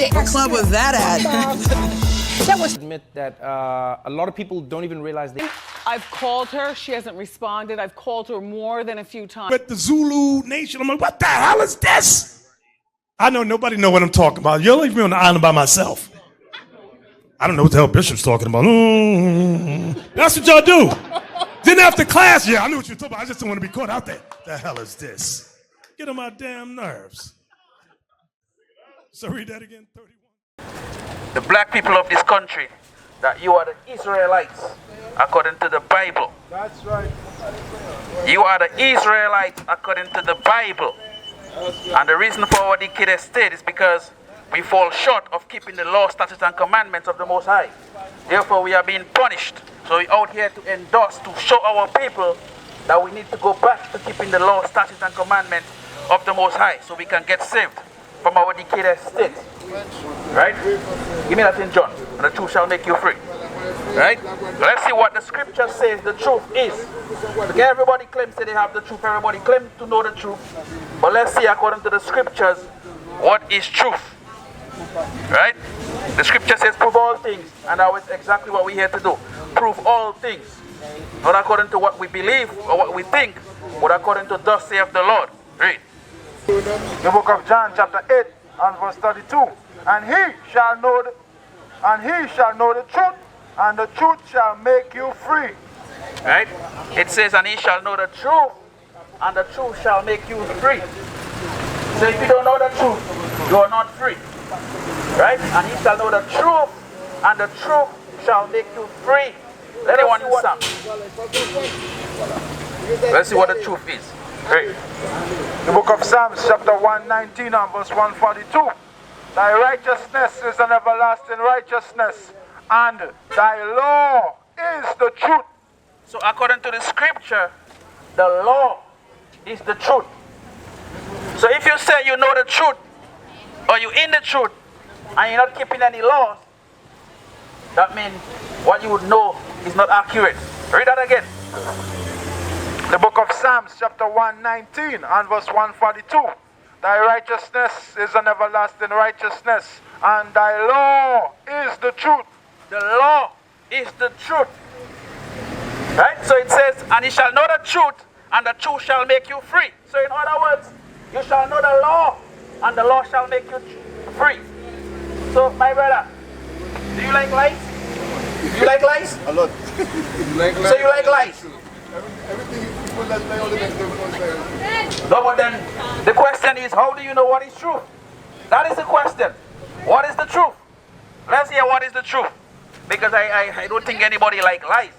sticks. What club was that at? That was. Admit that a lot of people don't even realize they. I've called her. She hasn't responded. I've called her more than a few times. But the Zulu Nation, I'm like, what the hell is this? I know nobody know what I'm talking about. You'll leave me on the island by myself. I don't know what the hell Bishop's talking about. That's what y'all do. Then after class, yeah, I knew what you were talking about. I just don't want to be caught out there. The hell is this? Get on my damn nerves. So read that again, 31. The black people of this country, that you are the Israelites, according to the Bible. That's right. You are the Israelites, according to the Bible. And the reason for our decayed state is because we fall short of keeping the law, statutes, and commandments of the Most High. Therefore, we are being punished. So we're out here to endorse, to show our people that we need to go back to keeping the law, statutes, and commandments of the Most High so we can get saved from our decayed state. Right? Give me that in John. And the truth shall make you free. Right? Let's see what the scripture says the truth is. Okay, everybody claims that they have the truth. Everybody claims to know the truth. But let's see according to the scriptures what is truth. Right? The scripture says prove all things. And that was exactly what we're here to do. Prove all things. Not according to what we believe or what we think, but according to thus saith the Lord. Read. The book of John chapter 8 and verse 32. And he shall know the truth, and the truth shall make you free. Right? It says, and he shall know the truth, and the truth shall make you free. So if you don't know the truth, you are not free. Right? And he shall know the truth, and the truth shall make you free. Let everyone see what. Let's see what the truth is. Right. The book of Psalms chapter 119 and verse 142. Thy righteousness is an everlasting righteousness, and thy law is the truth. So according to the scripture, the law is the truth. So if you say you know the truth, or you in the truth, and you're not keeping any laws, that means what you would know is not accurate. Read that again. The book of Psalms chapter 119 and verse 142. Thy righteousness is an everlasting righteousness, and thy law is the truth. The law is the truth. Right? So it says, and you shall know the truth, and the truth shall make you free. So in other words, you shall know the law, and the law shall make you free. So my brother, do you like lies? You like lies? A lot. So you like lies? Everything people that lie only make them concerned. No, but then the question is, how do you know what is truth? That is the question. What is the truth? Let's hear what is the truth. Because I don't think anybody like lies.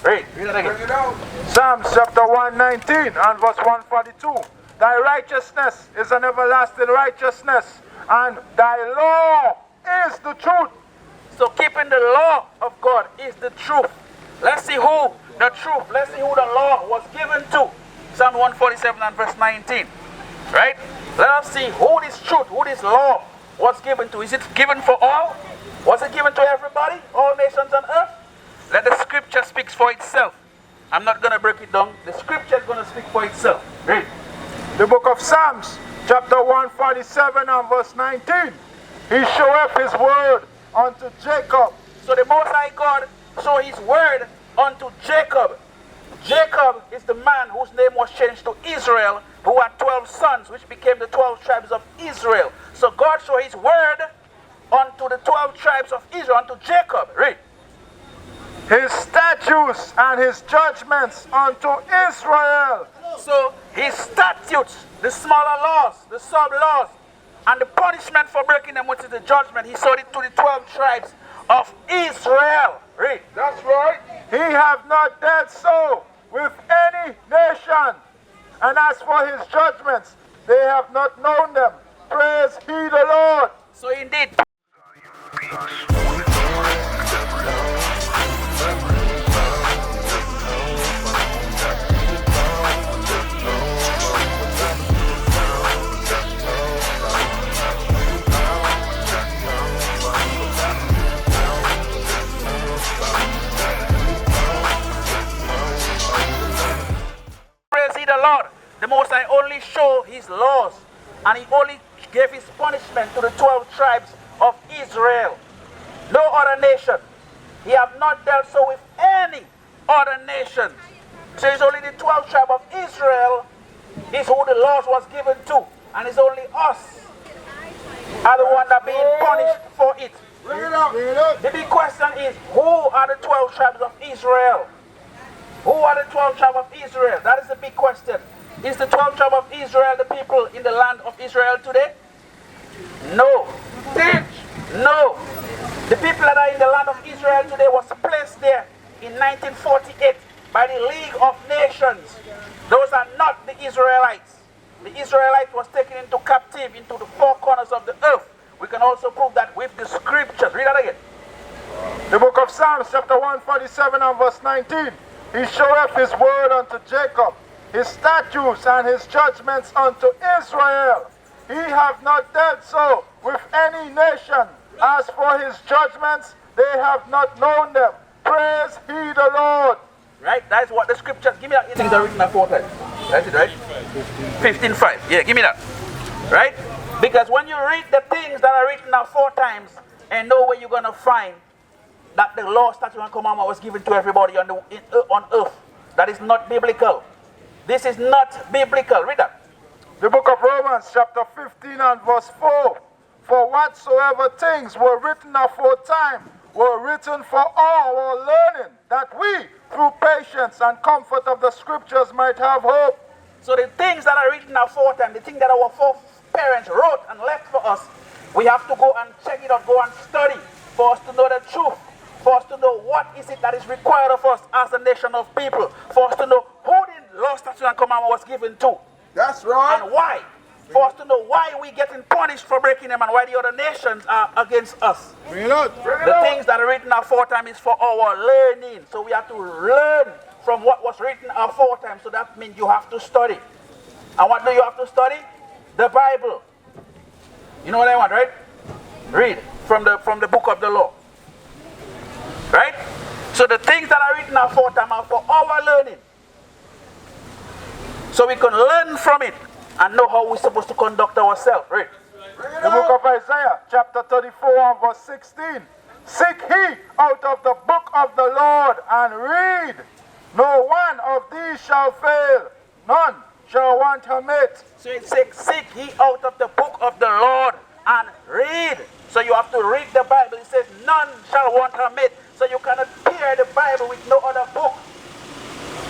Read that again. Psalms chapter 119 and verse 142. Thy righteousness is an everlasting righteousness, and thy law is the truth. So keeping the law of God is the truth. Let's see who the truth, let's see who the law was given to. Psalm 147 and verse 19. Right? Let us see who this truth, who this law was given to. Is it given for all? Was it given to everybody? All nations on earth? Let the scripture speak for itself. I'm not going to break it down. The scripture is going to speak for itself. Read. The book of Psalms, chapter 147 and verse 19. He showeth his word unto Jacob. So the Most High God showed his word unto Jacob. Jacob is the man whose name was changed to Israel, who had 12 sons, which became the 12 tribes of Israel. So God showed his word unto the 12 tribes of Israel, unto Jacob. Read. His statutes and his judgments unto Israel. So his statutes, the smaller laws, the sub-laws, and the punishment for breaking them, which is the judgment, he showed it to the 12 tribes of Israel. Read. That's right. He have not dealt so with any nation. And as for his judgments, they have not known them. Praise he the Lord. So indeed. Praise ye the Lord. The Most High only show his laws, and he only gave his punishment to the 12 tribes of Israel. No other nation. He have not dealt so with any other nations. So it's only the 12 tribes of Israel is who the laws was given to. And it's only us are the one that being punished for it. The big question is, who are the 12 tribes of Israel? Who are the 12 tribes of Israel? That is the big question. Is the 12 tribes of Israel the people in the land of Israel today? No. No. The people that are in the land of Israel today was placed there in 1948 by the League of Nations. Those are not the Israelites. The Israelites was taken into captive into the four corners of the earth. We can also prove that with the scriptures. Read that again. The book of Psalms chapter 147 and verse 19. He showeth his word unto Jacob, his statutes and his judgments unto Israel. He hath not dealt so with any nation. As for his judgments, they have not known them. Praise he the Lord. Right? That's what the scriptures. Give me that. Things are written at 4 times. That's it, right? 15:5. Yeah, give me that. Right? Because when you read the things that are written at 4 times, and know where you're going to find that the law, statute, and commandment was given to everybody on earth. That is not biblical. This is not biblical. Read that. The book of Romans chapter 15 and verse 4. For whatsoever things were written aforetime were written for our learning, that we, through patience and comfort of the scriptures, might have hope. So the things that are written aforetime, the things that our foreparents wrote and left for us, we have to go and check it out, go and study for us to know the truth, for us to know what is it that is required of us as a nation of people, for us to know who the law, statute, and commandment was given to. That's right. And why. For us to know why we're getting punished for breaking them and why the other nations are against us. Bring it out. The things that are written aforetime is for our learning. So we have to learn from what was written aforetime. So that means you have to study. And what do you have to study? The Bible. You know what I want, right? Read from the book of the law. Right? So the things that are written aforetime are for our learning. So we can learn from it and know how we're supposed to conduct ourselves. Right? The book of Isaiah chapter 34 and verse 16. Seek ye out of the book of the Lord and read. No one of these shall fail. None shall want her mate. So it says, seek ye out of the book of the Lord and read. So you have to read the Bible. It says, none shall want her mate. So you cannot pair the Bible with no other book.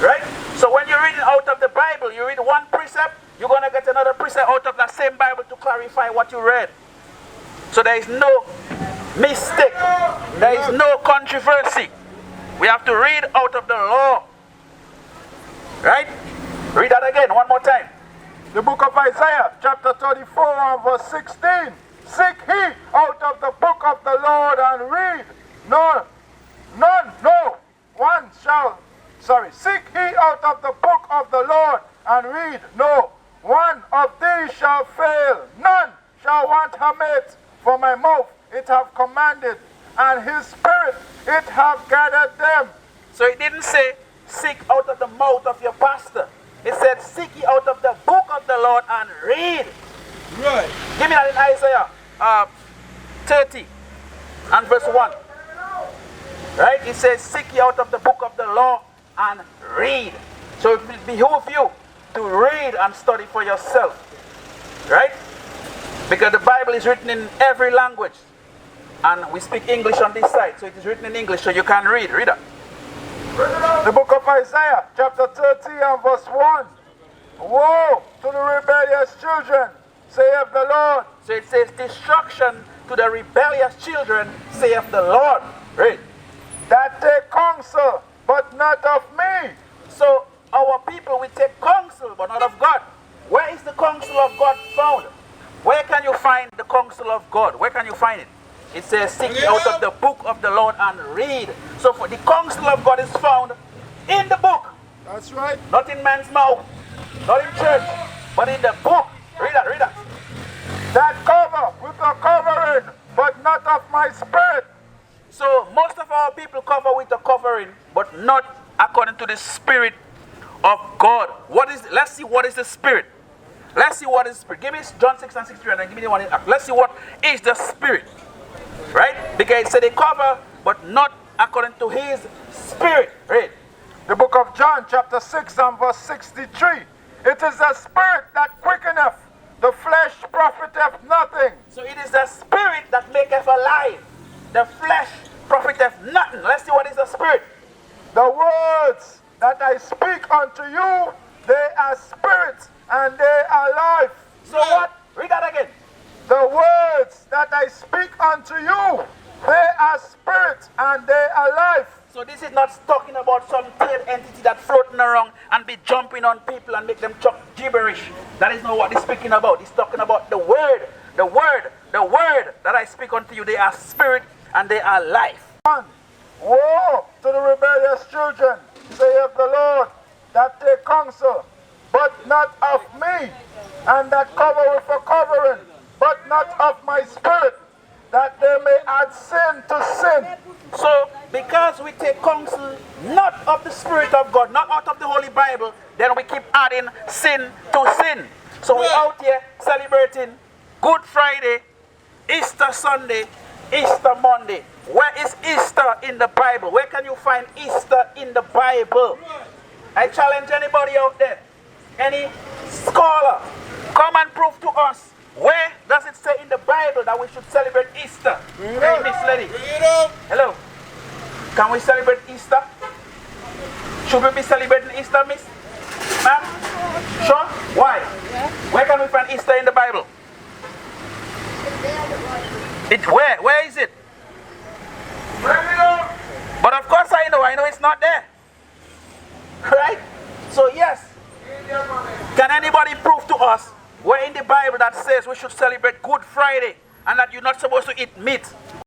Right? So when you're reading out of the Bible, you read one precept, you're going to get another precept out of that same Bible to clarify what you read. So there is no mistake. There is no controversy. We have to read out of the law. Right? Read that again, one more time. The book of Isaiah chapter 34 and verse 16. Seek ye out of the book of the Lord and read. Seek ye out of the book of the Lord and read. No one of these shall fail. None shall want her mate. For my mouth it hath commanded, and his spirit it hath gathered them. So it didn't say seek out of the mouth of your pastor. It said seek ye out of the book of the Lord and read. Right. Give me that in Isaiah 30 and verse 1. Right? It says seek ye out of the book of the law and read. So it will behoove you to read and study for yourself. Right? Because the Bible is written in every language. And we speak English on this side. So it is written in English so you can read. Read it. The book of Isaiah chapter 30 and verse 1. Woe to the rebellious children, saith the Lord. So it says destruction to the rebellious children, saith the Lord. Read. That take counsel, but not of me. So our people will take counsel, but not of God. Where is the counsel of God found? Where can you find the counsel of God? Where can you find it? It says, seek out of the book of the Lord and read. So for the counsel of God is found in the book. That's right. Not in man's mouth, not in church, but in the book. Read that, read that. That cover with a covering, but not of my spirit. So most of our people cover with a covering, but not according to the Spirit of God. Let's see what is the Spirit. Let's see what is spirit. Give me John 6 and 63 and then give me the one in Acts. Let's see what is the spirit. Right? Because it said they cover, but not according to his spirit. Right? The book of John, chapter 6 and verse 63. It is the spirit that quickeneth, the flesh profiteth nothing. So it is the spirit that maketh alive. The flesh profiteth nothing. Let's see what is the spirit. The words that I speak unto you, they are spirit and they are life. So what? Read that again. The words that I speak unto you, they are spirit and they are life. So this is not talking about some third entity that's floating around and be jumping on people and make them talk gibberish. That is not what he's speaking about. He's talking about the word. The word that I speak unto you, they are spirit and they are life. Woe to the rebellious children, saith the Lord, that take counsel, but not of me, and that cover with a covering, but not of my spirit, that they may add sin to sin. So, because we take counsel not of the Spirit of God, not out of the Holy Bible, then we keep adding sin to sin. So we're out here celebrating Good Friday, Easter Sunday, Easter Monday. Where is Easter in the Bible? Where can you find Easter in the Bible? I challenge anybody out there, any scholar, come and prove to us, where does it say in the Bible that we should celebrate Easter? Hey, Miss Lady. Hello. Can we celebrate Easter? Should we be celebrating Easter, Miss? Ma'am? Sure? Why? Where can we find Easter in the Bible? Where? Where is it? But of course I know it's not there. Right? So yes. Can anybody prove to us where in the Bible that says we should celebrate Good Friday and that you're not supposed to eat meat?